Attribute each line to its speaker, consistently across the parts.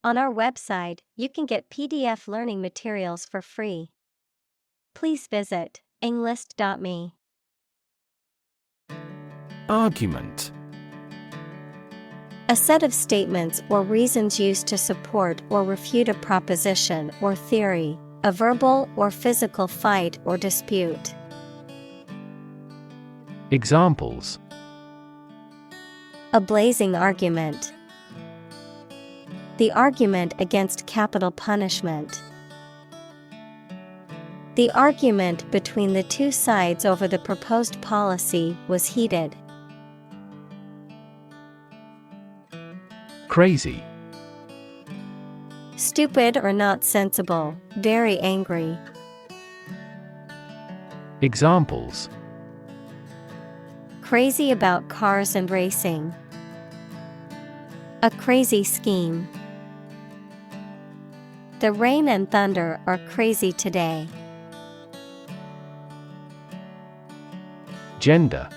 Speaker 1: On our website, you can get PDF learning materials for free. Please visit englist.me.
Speaker 2: Argument.
Speaker 1: A set of statements or reasons used to support or refute a proposition or theory, a verbal or physical fight or dispute.
Speaker 2: Examples:
Speaker 1: A blazing argument. The argument against capital punishment. The argument between the two sides over the proposed policy was heated.
Speaker 2: Crazy.
Speaker 1: Stupid or not sensible, very angry.
Speaker 2: Examples:
Speaker 1: Crazy about cars and racing. A crazy scheme. The rain and thunder are crazy today.
Speaker 2: Gender.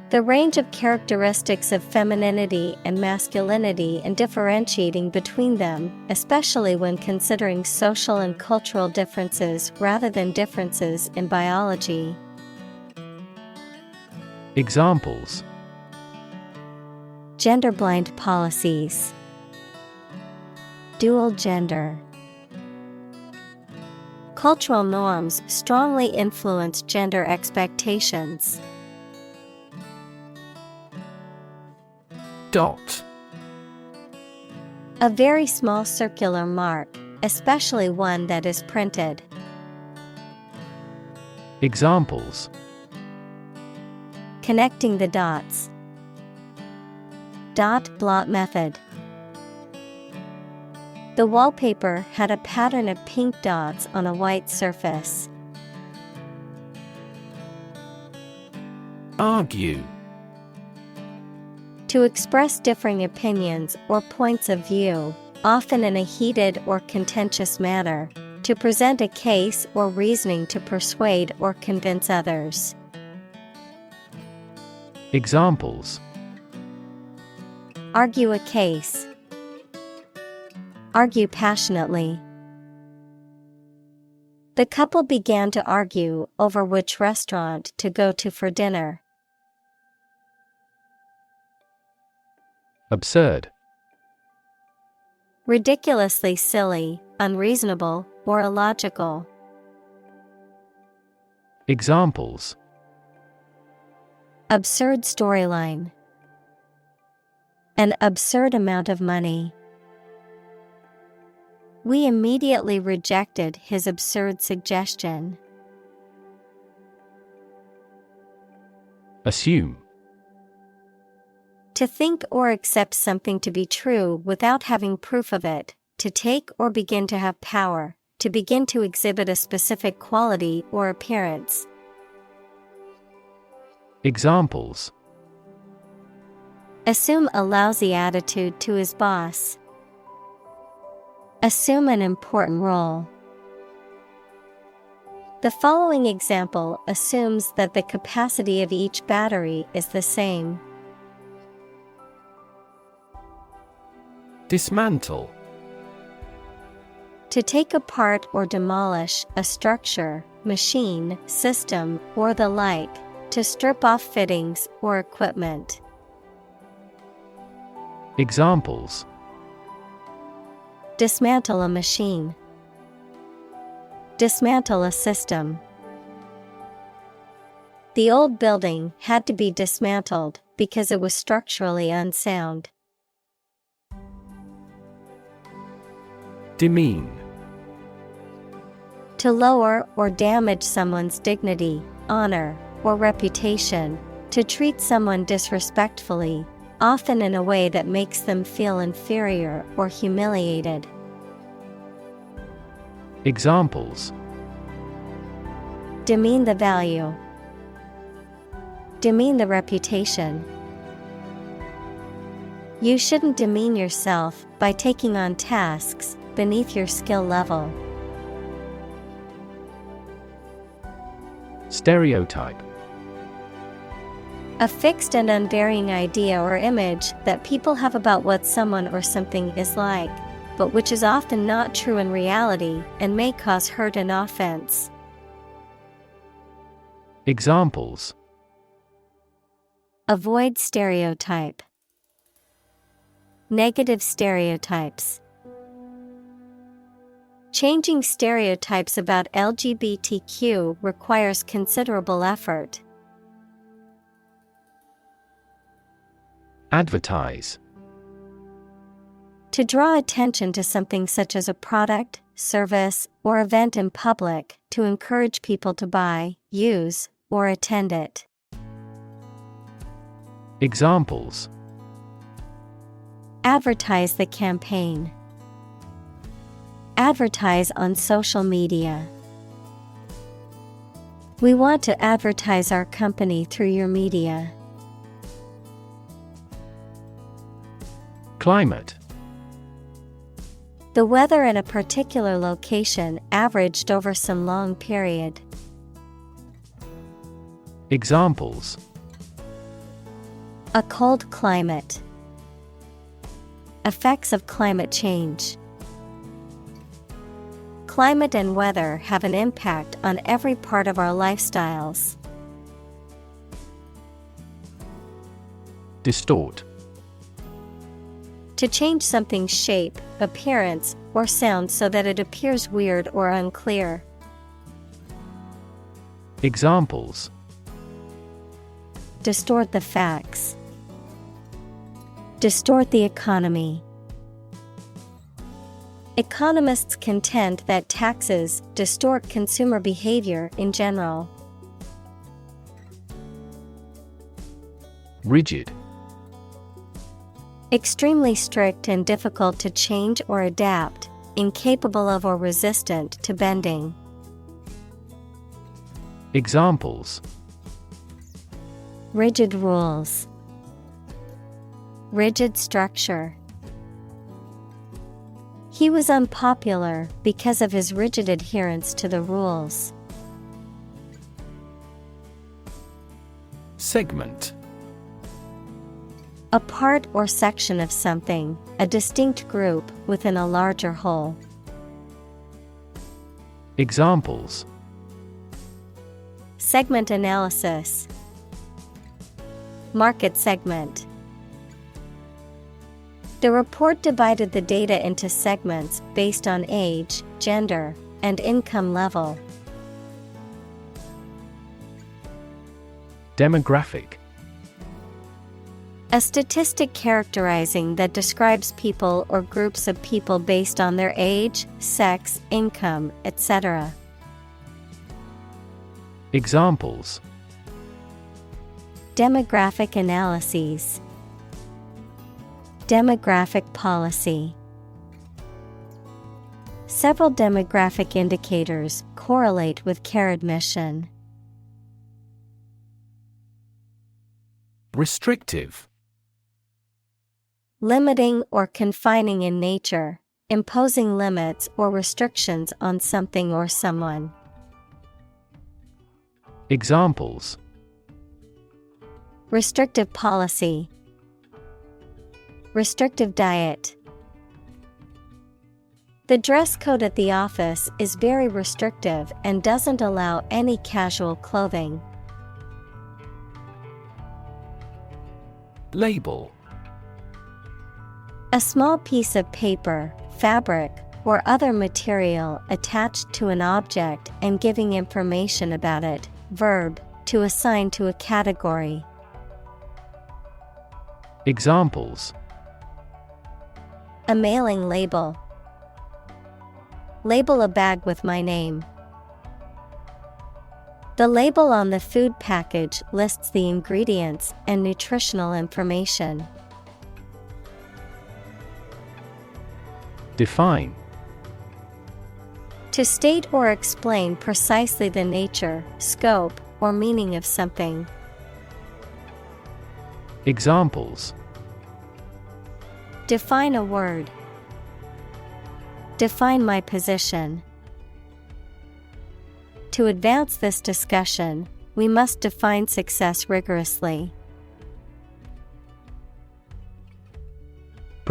Speaker 1: The range of characteristics of femininity and masculinity and differentiating between them, especially when considering social and cultural differences rather than differences in biology.
Speaker 2: Examples:
Speaker 1: Gender-blind policies. Dual gender. Cultural norms strongly influence gender expectations.
Speaker 2: Dot.
Speaker 1: A very small circular mark, especially one that is printed.
Speaker 2: Examples:
Speaker 1: Connecting the dots. Dot blot method. The wallpaper had a pattern of pink dots on a white surface.
Speaker 2: Argue.
Speaker 1: To express differing opinions or points of view, often in a heated or contentious manner, to present a case or reasoning to persuade or convince others.
Speaker 2: Examples:
Speaker 1: Argue a case. Argue passionately. The couple began to argue over which restaurant to go to for dinner.
Speaker 2: Absurd.
Speaker 1: Ridiculously silly, unreasonable, or illogical.
Speaker 2: Examples:
Speaker 1: Absurd storyline. An absurd amount of money. We immediately rejected his absurd suggestion.
Speaker 2: Assume.
Speaker 1: To think or accept something to be true without having proof of it, to take or begin to have power, to begin to exhibit a specific quality or appearance.
Speaker 2: Examples:
Speaker 1: Assume a lousy attitude to his boss. Assume an important role. The following example assumes that the capacity of each battery is the same.
Speaker 2: Dismantle.
Speaker 1: To take apart or demolish a structure, machine, system, or the like, to strip off fittings or equipment.
Speaker 2: Examples:
Speaker 1: Dismantle a machine. Dismantle a system. The old building had to be dismantled because it was structurally unsound.
Speaker 2: Demean.
Speaker 1: To lower or damage someone's dignity, honor, or reputation, to treat someone disrespectfully, often in a way that makes them feel inferior or humiliated.
Speaker 2: Examples:
Speaker 1: Demean the value. Demean the reputation. You shouldn't demean yourself by taking on tasks beneath your skill level.
Speaker 2: Stereotype.
Speaker 1: A fixed and unvarying idea or image that people have about what someone or something is like, but which is often not true in reality and may cause hurt and offense.
Speaker 2: Examples:
Speaker 1: Avoid stereotype. Negative stereotypes. Changing stereotypes about LGBTQ requires considerable effort.
Speaker 2: Advertise.
Speaker 1: To draw attention to something such as a product, service, or event in public, to encourage people to buy, use, or attend it.
Speaker 2: Examples:
Speaker 1: Advertise the campaign. Advertise on social media. We want to advertise our company through your media.
Speaker 2: Climate.
Speaker 1: The weather in a particular location averaged over some long period.
Speaker 2: Examples:
Speaker 1: A cold climate. Effects of climate change. Climate and weather have an impact on every part of our lifestyles.
Speaker 2: Distort.
Speaker 1: To change something's shape, appearance, or sound so that it appears weird or unclear.
Speaker 2: Examples:
Speaker 1: Distort the facts. Distort the economy. Economists contend that taxes distort consumer behavior in general.
Speaker 2: Rigid.
Speaker 1: Extremely strict and difficult to change or adapt, incapable of or resistant to bending.
Speaker 2: Examples:
Speaker 1: Rigid rules. Rigid structure. He was unpopular because of his rigid adherence to the rules.
Speaker 2: Segment.
Speaker 1: A part or section of something, a distinct group within a larger whole.
Speaker 2: Examples:
Speaker 1: Segment analysis. Market segment. The report divided the data into segments based on age, gender, and income level.
Speaker 2: Demographic.
Speaker 1: A statistic characterizing that describes people or groups of people based on their age, sex, income, etc.
Speaker 2: Examples:
Speaker 1: Demographic analyses. Demographic policy. Several demographic indicators correlate with care admission.
Speaker 2: Restrictive.
Speaker 1: Limiting or confining in nature, imposing limits or restrictions on something or someone.
Speaker 2: Examples:
Speaker 1: Restrictive policy. Restrictive diet. The dress code at the office is very restrictive and doesn't allow any casual clothing.
Speaker 2: Label.
Speaker 1: A small piece of paper, fabric, or other material attached to an object and giving information about it. Verb, to assign to a category.
Speaker 2: Examples:
Speaker 1: A mailing label. Label a bag with my name. The label on the food package lists the ingredients and nutritional information.
Speaker 2: Define.
Speaker 1: To state or explain precisely the nature, scope, or meaning of something.
Speaker 2: Examples:
Speaker 1: Define a word. Define my position. To advance this discussion, we must define success rigorously.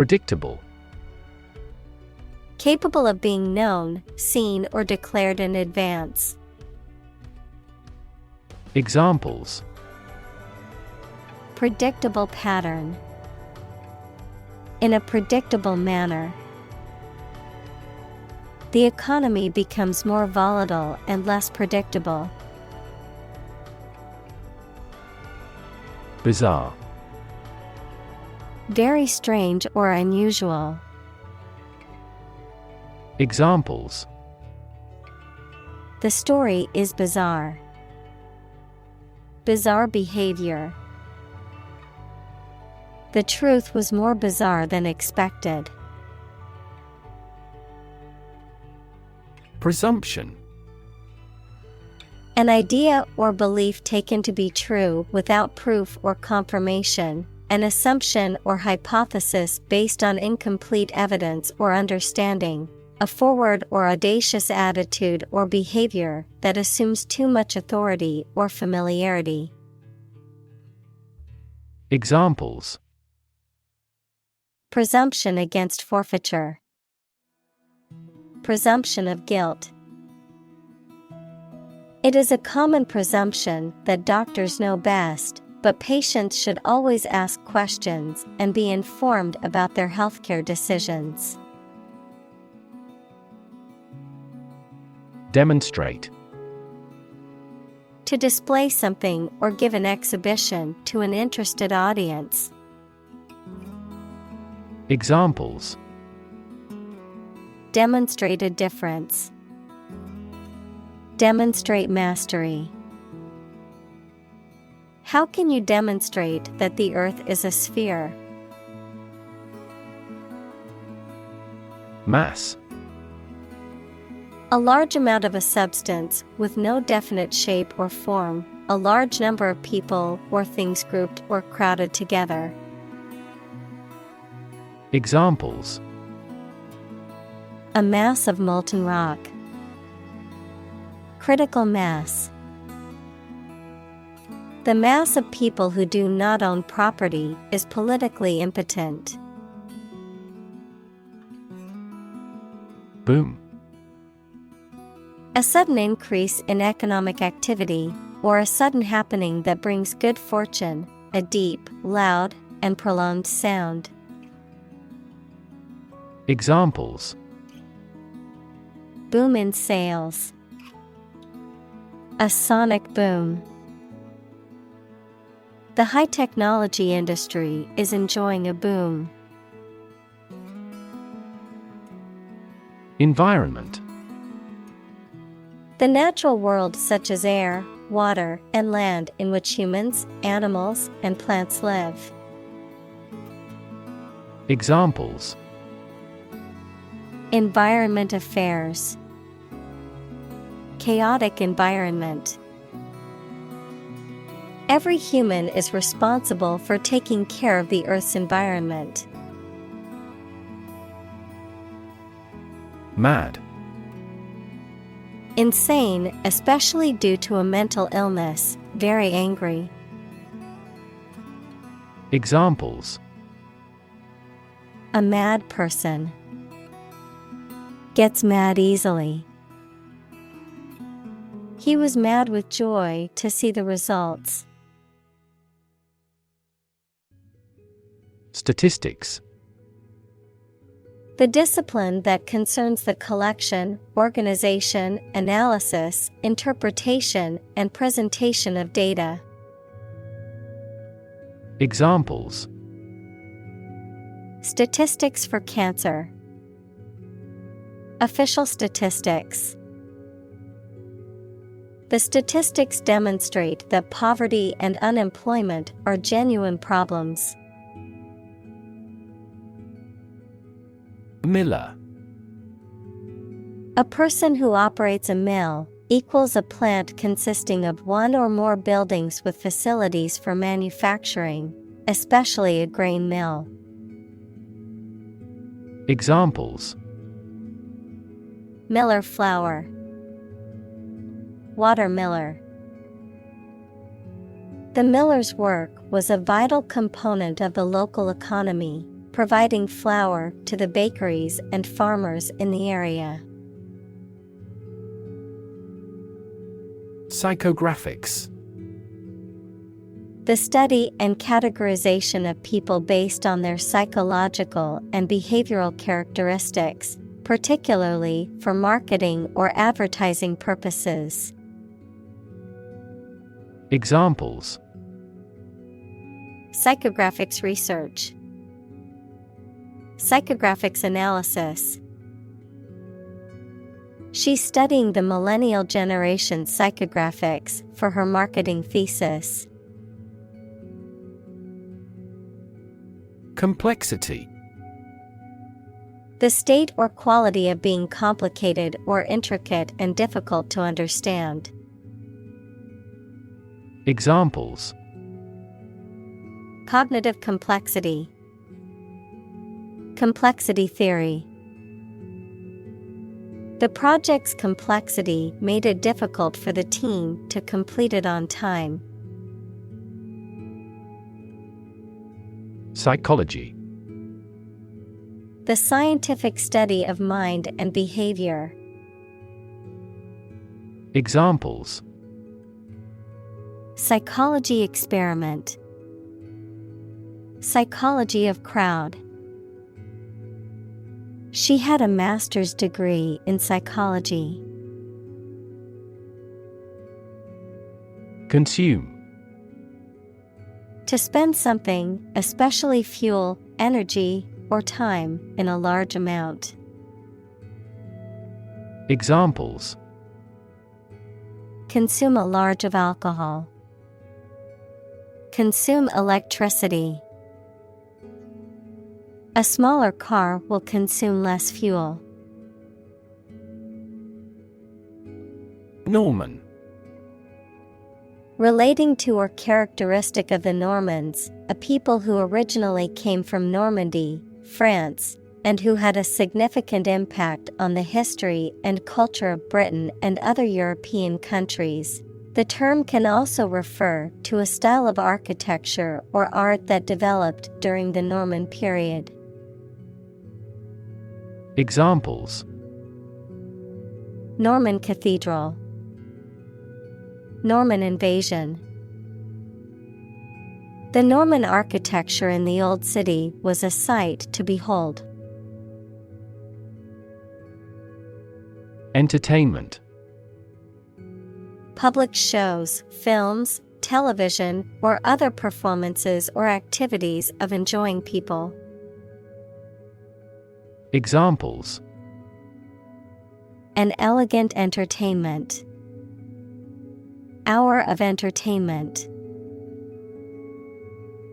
Speaker 2: Predictable.
Speaker 1: Capable of being known, seen, or declared in advance.
Speaker 2: Examples:
Speaker 1: Predictable pattern. In a predictable manner. The economy becomes more volatile and less predictable.
Speaker 2: Bizarre.
Speaker 1: Very strange or unusual.
Speaker 2: Examples:
Speaker 1: The story is bizarre. Bizarre behavior. The truth was more bizarre than expected.
Speaker 2: Presumption.
Speaker 1: An idea or belief taken to be true without proof or confirmation, an assumption or hypothesis based on incomplete evidence or understanding, a forward or audacious attitude or behavior that assumes too much authority or familiarity.
Speaker 2: Examples:
Speaker 1: Presumption against forfeiture. Presumption of guilt. It is a common presumption that doctors know best, but patients should always ask questions and be informed about their healthcare decisions.
Speaker 2: Demonstrate.
Speaker 1: To display something or give an exhibition to an interested audience.
Speaker 2: Examples:
Speaker 1: Demonstrate a difference. Demonstrate mastery. How can you demonstrate that the Earth is a sphere?
Speaker 2: Mass.
Speaker 1: A large amount of a substance with no definite shape or form, a large number of people or things grouped or crowded together.
Speaker 2: Examples:
Speaker 1: A mass of molten rock. Critical mass. The mass of people who do not own property is politically impotent.
Speaker 2: Boom.
Speaker 1: A sudden increase in economic activity, or a sudden happening that brings good fortune, a deep, loud, and prolonged sound.
Speaker 2: Examples:
Speaker 1: Boom in sales. A sonic boom. The high-technology industry is enjoying a boom.
Speaker 2: Environment.
Speaker 1: The natural world such as air, water, and land in which humans, animals, and plants live.
Speaker 2: Examples:
Speaker 1: Environment affairs. Chaotic environment. Every human is responsible for taking care of the Earth's environment.
Speaker 2: Mad.
Speaker 1: Insane, especially due to a mental illness, very angry.
Speaker 2: Examples:
Speaker 1: A mad person. Gets mad easily. He was mad with joy to see the results.
Speaker 2: Statistics.
Speaker 1: The discipline that concerns the collection, organization, analysis, interpretation, and presentation of data.
Speaker 2: Examples:
Speaker 1: Statistics for cancer. Official statistics. The statistics demonstrate that poverty and unemployment are genuine problems.
Speaker 2: Miller.
Speaker 1: A person who operates a mill equals a plant consisting of one or more buildings with facilities for manufacturing, especially a grain mill.
Speaker 2: Examples:
Speaker 1: Miller flour. Watermiller. The miller's work was a vital component of the local economy, providing flour to the bakeries and farmers in the area.
Speaker 2: Psychographics.
Speaker 1: The study and categorization of people based on their psychological and behavioral characteristics, particularly for marketing or advertising purposes.
Speaker 2: Examples:
Speaker 1: Psychographics research, psychographics analysis. She's studying the millennial generation's psychographics for her marketing thesis.
Speaker 2: Complexity.
Speaker 1: The state or quality of being complicated or intricate and difficult to understand.
Speaker 2: Examples:
Speaker 1: Cognitive complexity, complexity theory. The project's complexity made it difficult for the team to complete it on time.
Speaker 2: Psychology.
Speaker 1: The scientific study of mind and behavior.
Speaker 2: Examples:
Speaker 1: Psychology experiment, psychology of crowd. She had a master's degree in psychology.
Speaker 2: Consume.
Speaker 1: To spend something, especially fuel, energy, or time, in a large amount.
Speaker 2: Examples:
Speaker 1: Consume a large of alcohol. Consume electricity. A smaller car will consume less fuel.
Speaker 2: Norman.
Speaker 1: Relating to or characteristic of the Normans, a people who originally came from Normandy, France, and who had a significant impact on the history and culture of Britain and other European countries. The term can also refer to a style of architecture or art that developed during the Norman period.
Speaker 2: Examples:
Speaker 1: Norman Cathedral, Norman invasion. The Norman architecture in the Old City was a sight to behold.
Speaker 2: Entertainment.
Speaker 1: Public shows, films, television, or other performances or activities of enjoying people.
Speaker 2: Examples:
Speaker 1: An elegant entertainment. Hour of entertainment.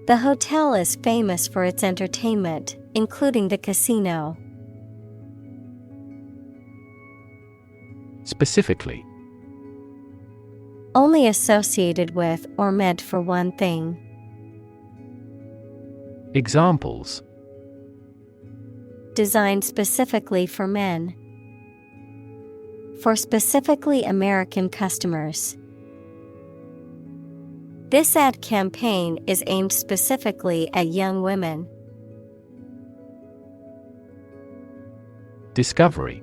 Speaker 1: The hotel is famous for its entertainment, including the casino.
Speaker 2: Specifically.
Speaker 1: Only associated with or meant for one thing.
Speaker 2: Examples:
Speaker 1: Designed specifically for men. For specifically American customers. This ad campaign is aimed specifically at young women.
Speaker 2: Discovery.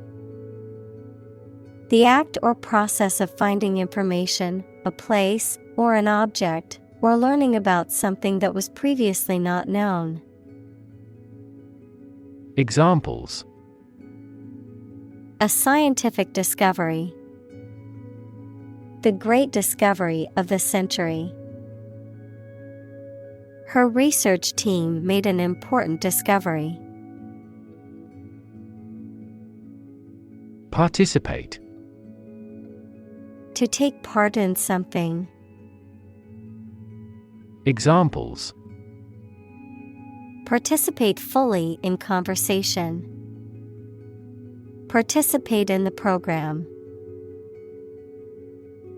Speaker 1: The act or process of finding information, a place, or an object, or learning about something that was previously not known.
Speaker 2: Examples:
Speaker 1: A scientific discovery. The great discovery of the century. Her research team made an important discovery.
Speaker 2: Participate.
Speaker 1: To take part in something.
Speaker 2: Examples:
Speaker 1: Participate fully in conversation. Participate in the program.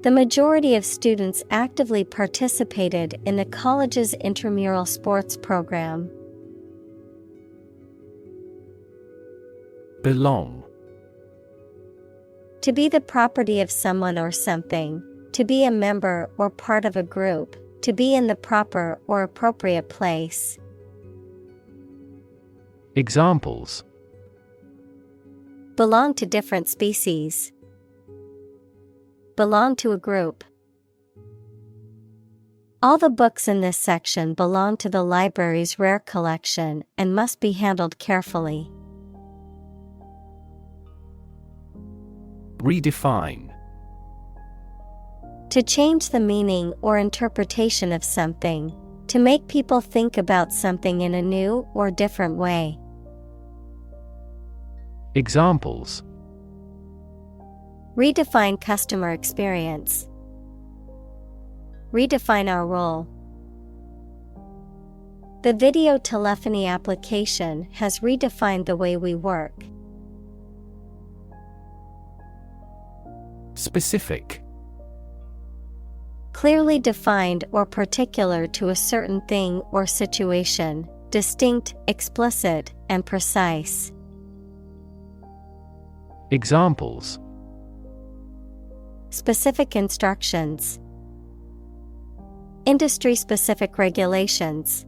Speaker 1: The majority of students actively participated in the college's intramural sports program.
Speaker 2: Belong.
Speaker 1: To be the property of someone or something, to be a member or part of a group, to be in the proper or appropriate place.
Speaker 2: Examples:
Speaker 1: belong to different species, belong to a group. All the books in this section belong to the library's rare collection and must be handled carefully.
Speaker 2: Redefine.
Speaker 1: To change the meaning or interpretation of something, to make people think about something in a new or different way.
Speaker 2: Examples:
Speaker 1: redefine customer experience, redefine our role. The video telephony application has redefined the way we work.
Speaker 2: Specific.
Speaker 1: Clearly defined or particular to a certain thing or situation, distinct, explicit, and precise.
Speaker 2: Examples:
Speaker 1: specific instructions, industry-specific regulations.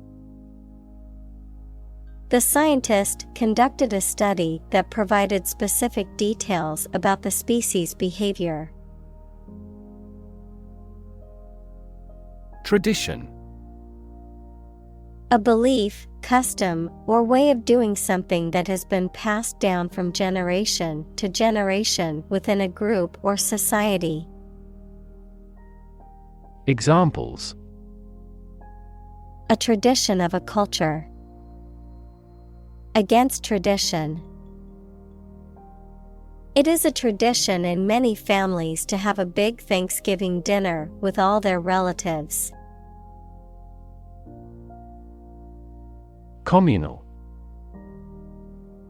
Speaker 1: The scientist conducted a study that provided specific details about the species' behavior.
Speaker 2: Tradition.
Speaker 1: A belief, custom, or way of doing something that has been passed down from generation to generation within a group or society.
Speaker 2: Examples:
Speaker 1: a tradition of a culture, against tradition. It is a tradition in many families to have a big Thanksgiving dinner with all their relatives.
Speaker 2: Communal.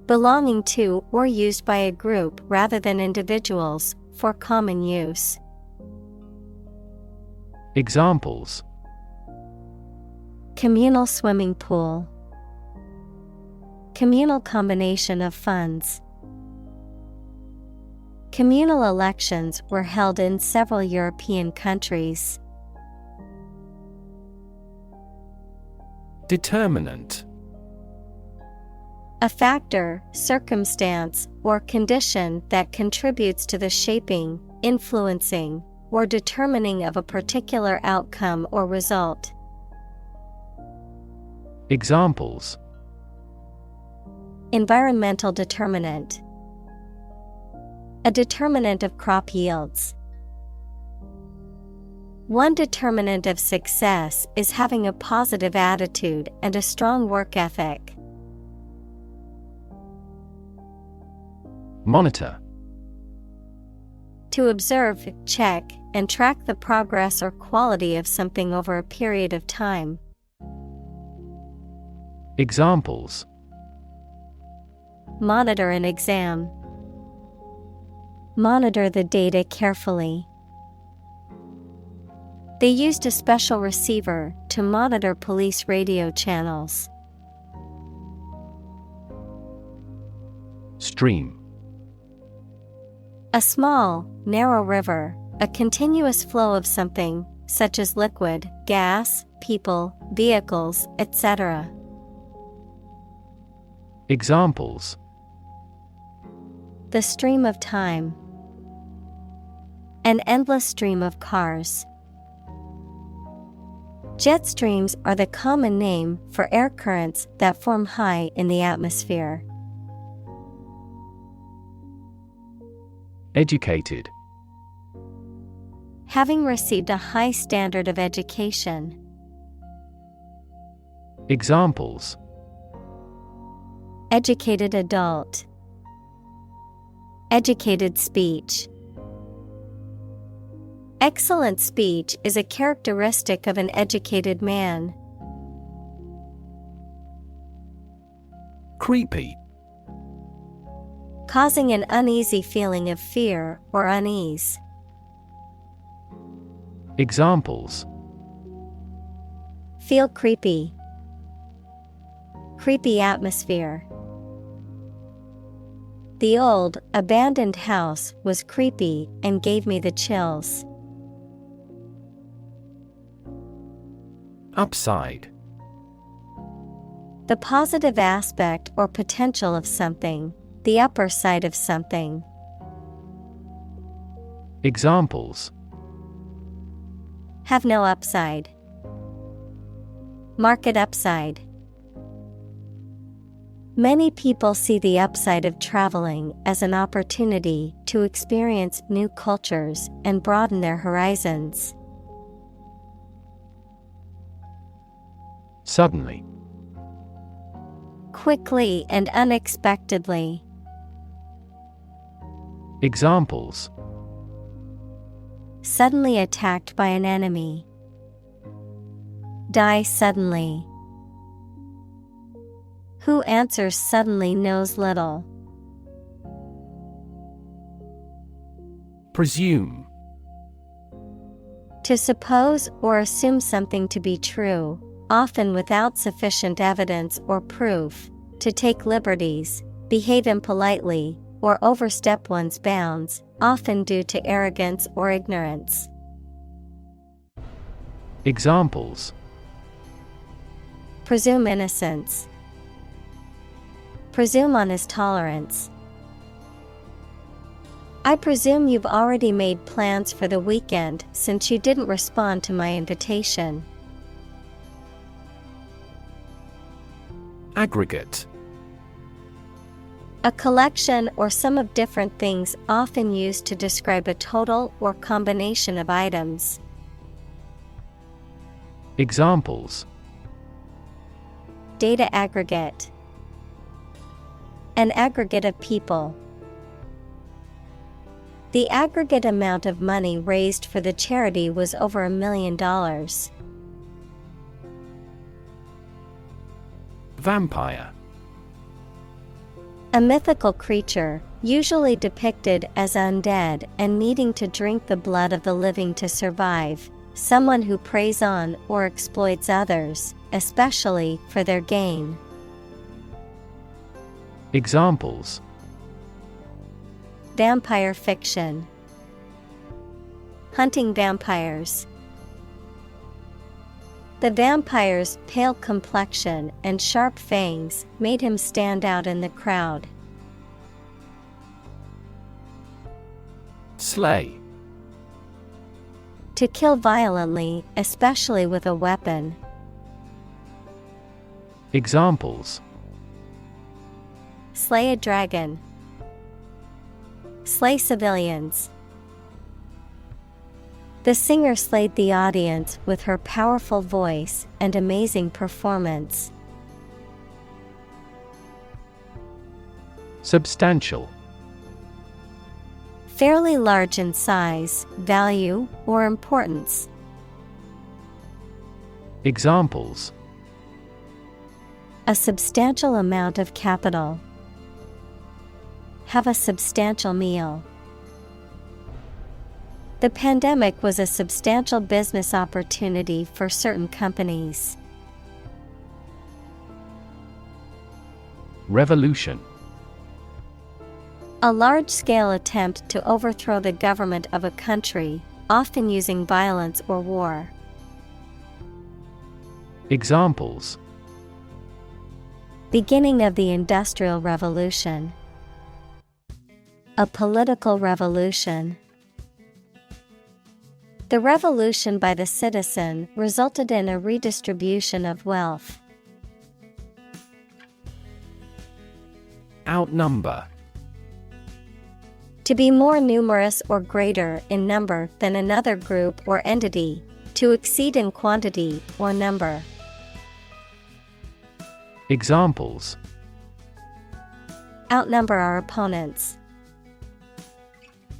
Speaker 1: Belonging to or used by a group rather than individuals, for common use.
Speaker 2: Examples:
Speaker 1: communal swimming pool, communal combination of funds. Communal elections were held in several European countries.
Speaker 2: Determinant.
Speaker 1: A factor, circumstance, or condition that contributes to the shaping, influencing, or determining of a particular outcome or result.
Speaker 2: Examples:
Speaker 1: environmental determinant, a determinant of crop yields. One determinant of success is having a positive attitude and a strong work ethic.
Speaker 2: Monitor.
Speaker 1: To observe, check, and track the progress or quality of something over a period of time.
Speaker 2: Examples:
Speaker 1: monitor an exam, monitor the data carefully. They used a special receiver to monitor police radio channels.
Speaker 2: Stream.
Speaker 1: A small, narrow river, a continuous flow of something, such as liquid, gas, people, vehicles, etc.
Speaker 2: Examples:
Speaker 1: the stream of time, an endless stream of cars. Jet streams are the common name for air currents that form high in the atmosphere.
Speaker 2: Educated.
Speaker 1: Having received a high standard of education.
Speaker 2: Examples:
Speaker 1: educated adult, educated speech. Excellent speech is a characteristic of an educated man.
Speaker 2: Creepy.
Speaker 1: Causing an uneasy feeling of fear or unease.
Speaker 2: Examples:
Speaker 1: feel creepy, creepy atmosphere. The old, abandoned house was creepy and gave me the chills.
Speaker 2: Upside.
Speaker 1: The positive aspect or potential of something, the upper side of something.
Speaker 2: Examples:
Speaker 1: Have no upside. Market upside. Many people see the upside of traveling as an opportunity to experience new cultures and broaden their horizons.
Speaker 2: Suddenly.
Speaker 1: Quickly and unexpectedly.
Speaker 2: Examples:
Speaker 1: Suddenly attacked by an enemy. Die suddenly. Who answers suddenly knows little.
Speaker 2: Presume.
Speaker 1: To suppose or assume something to be true, often without sufficient evidence or proof, to take liberties, behave impolitely, or overstep one's bounds, often due to arrogance or ignorance.
Speaker 2: Examples:
Speaker 1: Presume innocence. Presume on his tolerance. I presume you've already made plans for the weekend since you didn't respond to my invitation.
Speaker 2: Aggregate.
Speaker 1: A collection or sum of different things often used to describe a total or combination of items.
Speaker 2: Examples:
Speaker 1: Data aggregate. An aggregate of people. The aggregate amount of money raised for the charity was over $1 million.
Speaker 2: Vampire.
Speaker 1: A mythical creature, usually depicted as undead and needing to drink the blood of the living to survive, someone who preys on or exploits others, especially for their gain.
Speaker 2: Examples:
Speaker 1: Vampire fiction. Hunting vampires. The vampire's pale complexion and sharp fangs made him stand out in the crowd.
Speaker 2: Slay.
Speaker 1: To kill violently, especially with a weapon.
Speaker 2: Examples:
Speaker 1: Slay a dragon. Slay civilians. The singer slayed the audience with her powerful voice and amazing performance.
Speaker 2: Substantial.
Speaker 1: Fairly large in size, value, or importance.
Speaker 2: Examples:
Speaker 1: A substantial amount of capital. Have a substantial meal. The pandemic was a substantial business opportunity for certain companies.
Speaker 2: Revolution.
Speaker 1: A large-scale attempt to overthrow the government of a country, often using violence or war.
Speaker 2: Examples:
Speaker 1: Beginning of the Industrial Revolution. A political revolution. The revolution by the citizen resulted in a redistribution of wealth.
Speaker 2: Outnumber.
Speaker 1: To be more numerous or greater in number than another group or entity, to exceed in quantity or number.
Speaker 2: Examples:
Speaker 1: Outnumber our opponents.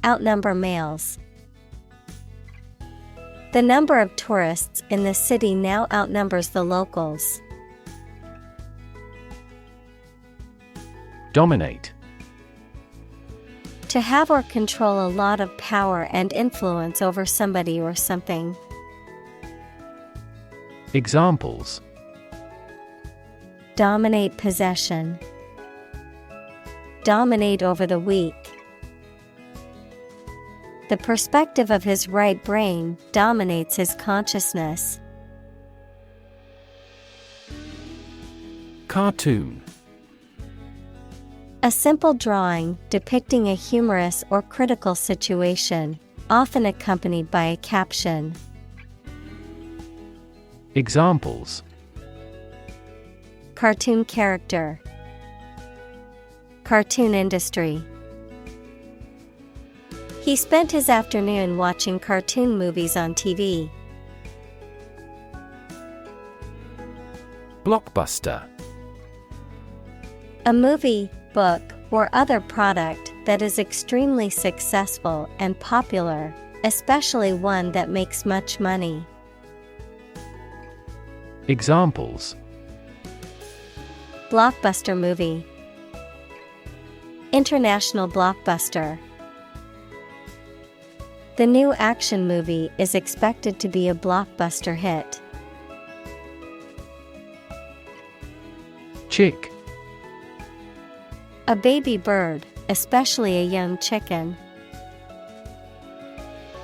Speaker 1: Outnumber males. The number of tourists in the city now outnumbers the locals.
Speaker 2: Dominate.
Speaker 1: To have or control a lot of power and influence over somebody or something.
Speaker 2: Examples:
Speaker 1: Dominate possession. Dominate over the weak. The perspective of his right brain dominates his consciousness.
Speaker 2: Cartoon.
Speaker 1: A simple drawing depicting a humorous or critical situation, often accompanied by a caption.
Speaker 2: Examples:
Speaker 1: Cartoon character. Cartoon industry. He spent his afternoon watching cartoon movies on TV.
Speaker 2: Blockbuster.
Speaker 1: A movie, book, or other product that is extremely successful and popular, especially one that makes much money.
Speaker 2: Examples:
Speaker 1: Blockbuster movie. International blockbuster. The new action movie is expected to be a blockbuster hit.
Speaker 2: Chick.
Speaker 1: A baby bird, especially a young chicken.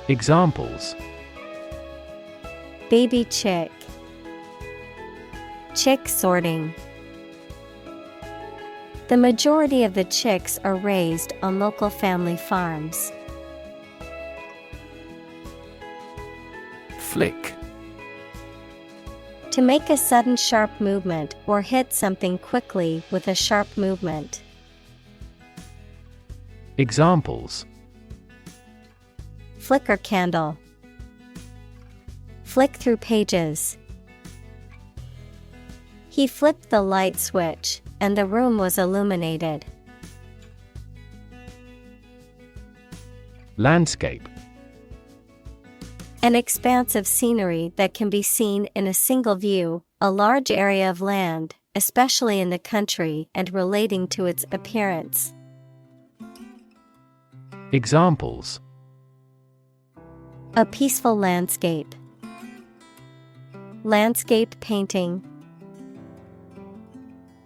Speaker 2: Examples:
Speaker 1: Baby chick. Chick sorting. The majority of the chicks are raised on local family farms.
Speaker 2: Flick.
Speaker 1: To make a sudden sharp movement or hit something quickly with a sharp movement.
Speaker 2: Examples:
Speaker 1: Flicker candle. Flick through pages. He flipped the light switch, and the room was illuminated.
Speaker 2: Landscape.
Speaker 1: An expanse of scenery that can be seen in a single view, a large area of land, especially in the country and relating to its appearance.
Speaker 2: Examples:
Speaker 1: A peaceful landscape. Landscape painting.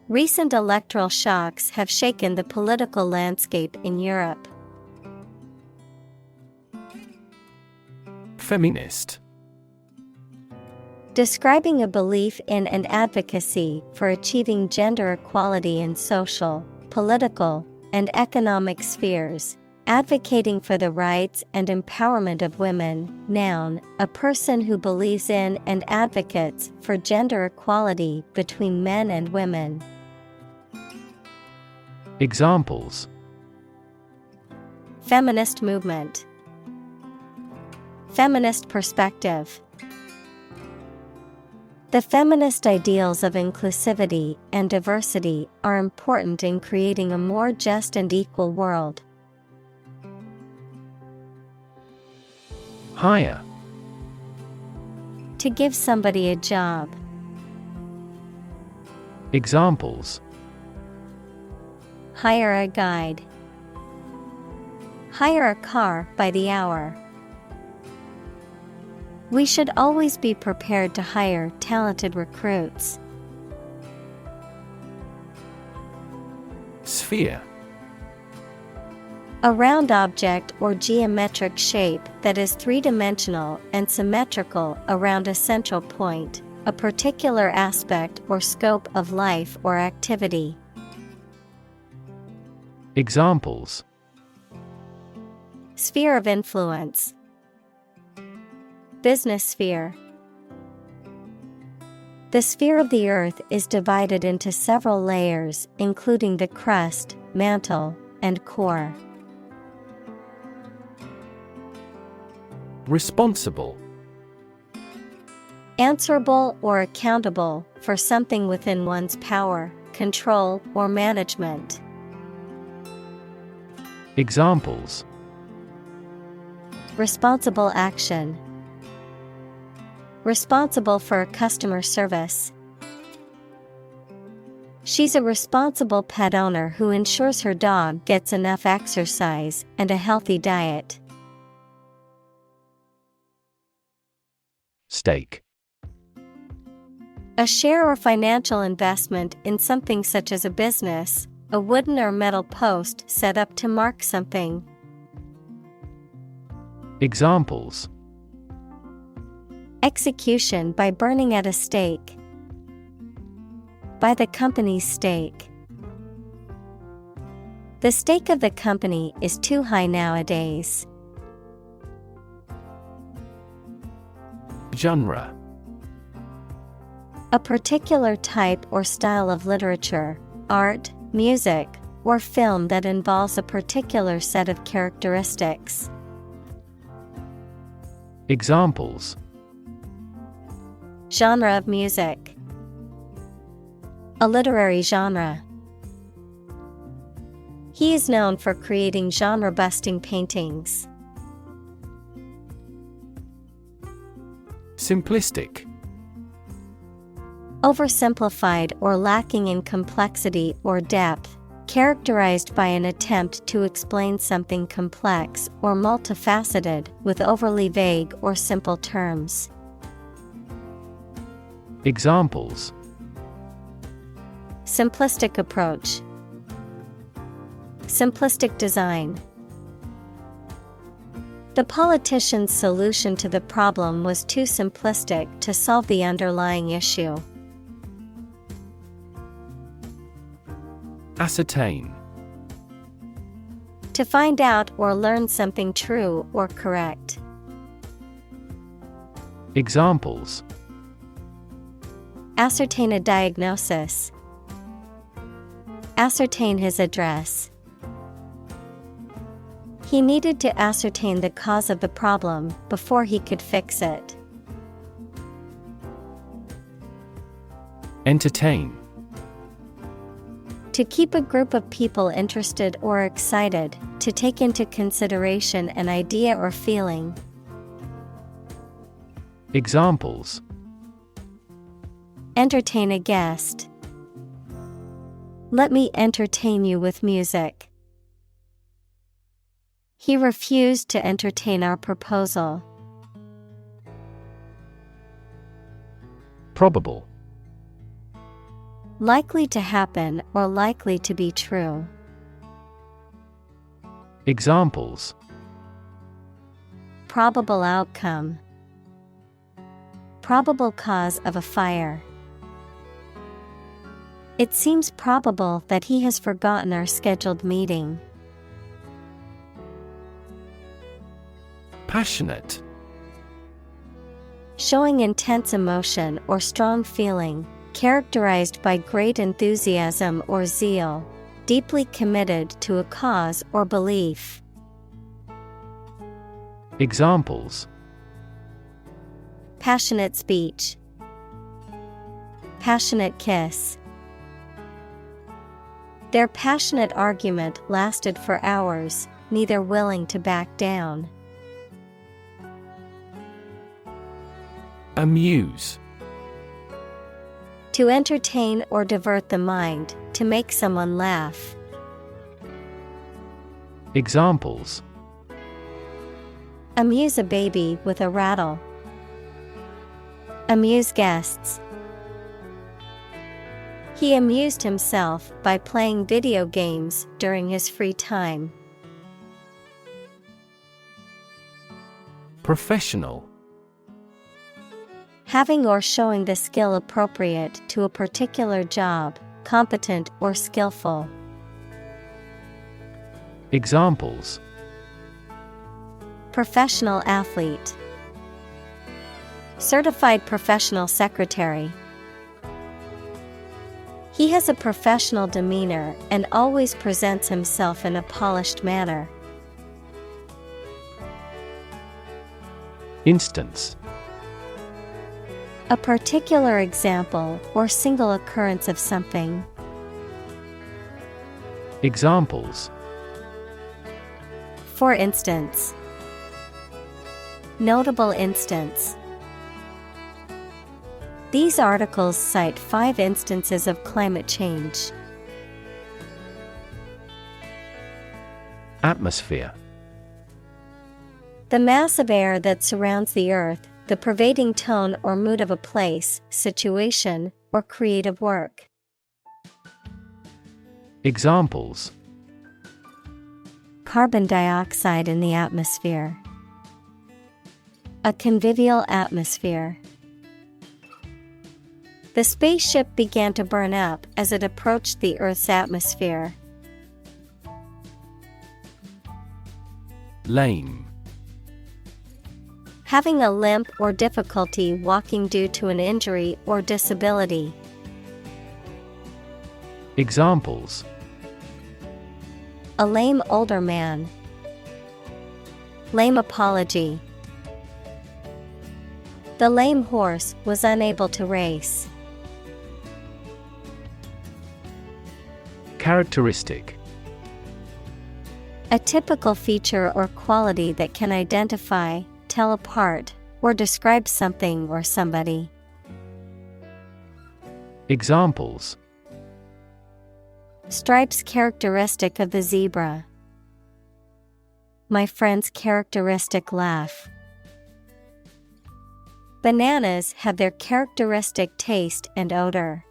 Speaker 1: Recent electoral shocks have shaken the political landscape in Europe.
Speaker 2: Feminist.
Speaker 1: Describing a belief in and advocacy for achieving gender equality in social, political, and economic spheres, advocating for the rights and empowerment of women. Noun, a person who believes in and advocates for gender equality between men and women.
Speaker 2: Examples:
Speaker 1: Feminist movement. Feminist perspective. The feminist ideals of inclusivity and diversity are important in creating a more just and equal world.
Speaker 2: Hire.
Speaker 1: To give somebody a job.
Speaker 2: Examples:
Speaker 1: Hire a guide. Hire a car by the hour. We should always be prepared to hire talented recruits.
Speaker 2: Sphere.
Speaker 1: A round object or geometric shape that is three-dimensional and symmetrical around a central point, a particular aspect or scope of life or activity.
Speaker 2: Examples:
Speaker 1: Sphere of influence. Business sphere. The sphere of the Earth is divided into several layers, including the crust, mantle, and core.
Speaker 2: Responsible.
Speaker 1: Answerable or accountable for something within one's power, control, or management.
Speaker 2: Examples:
Speaker 1: Responsible action. Responsible for customer service. She's a responsible pet owner who ensures her dog gets enough exercise and a healthy diet.
Speaker 2: Stake.
Speaker 1: A share or financial investment in something such as a business, a wooden or metal post set up to mark something.
Speaker 2: Examples:
Speaker 1: Execution by burning at a stake. By the company's stake. The stake of the company is too high nowadays.
Speaker 2: Genre.
Speaker 1: A particular type or style of literature, art, music, or film that involves a particular set of characteristics.
Speaker 2: Examples.
Speaker 1: Genre of music. A literary genre. He is known for creating genre-busting paintings.
Speaker 2: Simplistic.
Speaker 1: Oversimplified or lacking in complexity or depth, characterized by an attempt to explain something complex or multifaceted with overly vague or simple terms.
Speaker 2: Examples.
Speaker 1: Simplistic approach. Simplistic design. The politician's solution to the problem was too simplistic to solve the underlying issue.
Speaker 2: Ascertain.
Speaker 1: To find out or learn something true or correct.
Speaker 2: Examples.
Speaker 1: Ascertain a diagnosis. Ascertain his address. He needed to ascertain the cause of the problem before he could fix it.
Speaker 2: Entertain.
Speaker 1: To keep a group of people interested or excited, to take into consideration an idea or feeling.
Speaker 2: Examples.
Speaker 1: Entertain a guest. Let me entertain you with music. He refused to entertain our proposal.
Speaker 2: Probable.
Speaker 1: Likely to happen or likely to be true.
Speaker 2: Examples.
Speaker 1: Probable outcome. Probable cause of a fire. It seems probable that he has forgotten our scheduled meeting.
Speaker 2: Passionate.
Speaker 1: Showing intense emotion or strong feeling, characterized by great enthusiasm or zeal, deeply committed to a cause or belief.
Speaker 2: Examples.
Speaker 1: Passionate speech. Passionate kiss. Their passionate argument lasted for hours, neither willing to back down.
Speaker 2: Amuse.
Speaker 1: To entertain or divert the mind, to make someone laugh.
Speaker 2: Examples.
Speaker 1: Amuse a baby with a rattle. Amuse guests. He amused himself by playing video games during his free time.
Speaker 2: Professional.
Speaker 1: Having or showing the skill appropriate to a particular job, competent or skillful.
Speaker 2: Examples.
Speaker 1: Professional athlete. Certified professional secretary. He has a professional demeanor and always presents himself in a polished manner.
Speaker 2: Instance.
Speaker 1: A particular example or single occurrence of something.
Speaker 2: Examples.
Speaker 1: For instance. Notable instance. These articles cite 5 instances of climate change.
Speaker 2: Atmosphere.
Speaker 1: The mass of air that surrounds the Earth, the pervading tone or mood of a place, situation, or creative work.
Speaker 2: Examples.
Speaker 1: Carbon dioxide in the atmosphere. A convivial atmosphere. The spaceship began to burn up as it approached the Earth's atmosphere.
Speaker 2: Lame.
Speaker 1: Having a limp or difficulty walking due to an injury or disability.
Speaker 2: Examples:
Speaker 1: A lame older man. Lame apology. The lame horse was unable to race.
Speaker 2: Characteristic.
Speaker 1: A typical feature or quality that can identify, tell apart, or describe something or somebody.
Speaker 2: Examples:
Speaker 1: Stripes characteristic of the zebra. My friend's characteristic laugh. Bananas have their characteristic taste and odor.